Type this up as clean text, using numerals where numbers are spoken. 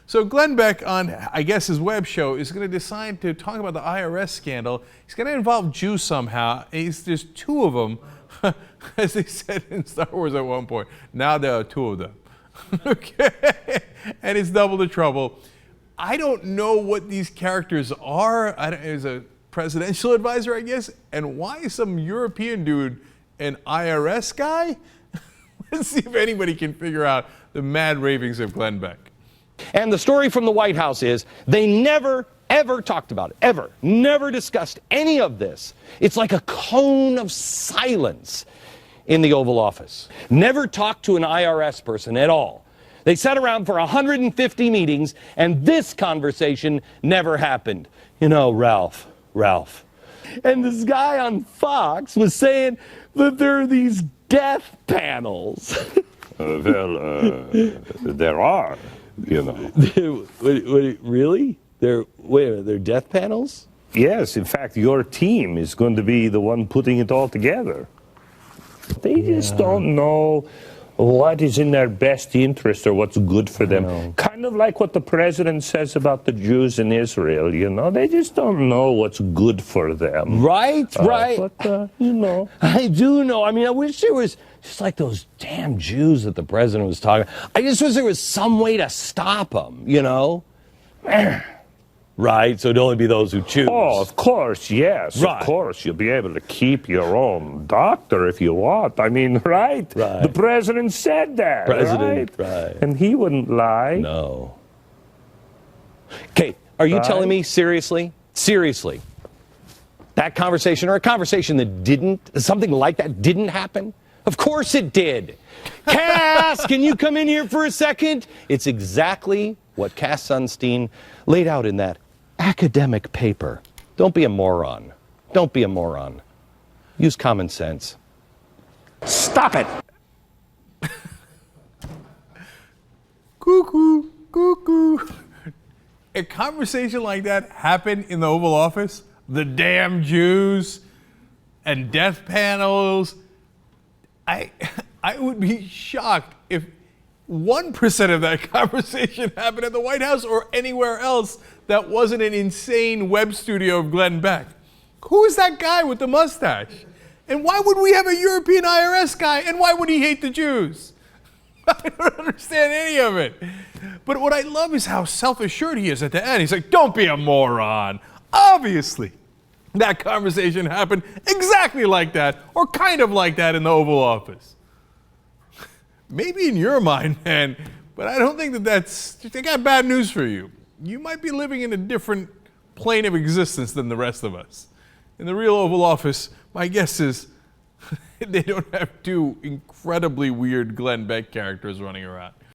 So Glenn Beck on, I guess, his web show is going to decide to talk about the IRS scandal. He's going to involve Jews somehow. There's two of them, as they said in Star Wars at one point. Now there are two of them. Okay, and it's double the trouble. I don't know what these characters are. There's a presidential advisor, I guess, and why is some European dude an IRS guy? Let's see if anybody can figure out the mad ravings of Glenn Beck. And the story from the White House is they never, ever talked about it, ever. Never discussed any of this. It's like a cone of silence in the Oval Office. Never talked to an IRS person at all. They sat around for 150 meetings, and this conversation never happened. You know, Ralph. And this guy on Fox was saying that there are these death panels. There are. You know. Really? They're death panels? Yes, in fact, your team is going to be the one putting it all together. They just don't know what is in their best interest or what's good for them. Kind of like what the president says about the Jews in Israel, you know. They just don't know what's good for them. Right. But, you know. I do know. I mean, I wish there was just like those damn Jews that the president was talking. I just wish there was some way to stop them, you know? Right, so it'd only be those who choose. Oh, of course, yes. Right. Of course, you'll be able to keep your own doctor if you want. I mean, right? The president said that, right? And he wouldn't lie. No. Okay, are you telling me seriously, that conversation or a conversation that something like that didn't happen? Of course it did. Cass, can you come in here for a second? It's exactly what Cass Sunstein laid out in that academic paper. Don't be a moron. Don't be a moron. Use common sense. Stop it! Cuckoo, cuckoo. A conversation like that happened in the Oval Office? The damn Jews and death panels. I would be shocked if 1% of that conversation happened at the White House or anywhere else that wasn't an insane web studio of Glenn Beck. Who is that guy with the mustache? And why would we have a European IRS guy? And why would he hate the Jews? I don't understand any of it. But what I love is how self-assured he is at the end. He's like, don't be a moron. Obviously, that conversation happened exactly like that, or kind of like that in the Oval Office. Maybe in your mind, man, but I don't think I got bad news for you. You might be living in a different plane of existence than the rest of us. In the real Oval Office, my guess is they don't have two incredibly weird Glenn Beck characters running around.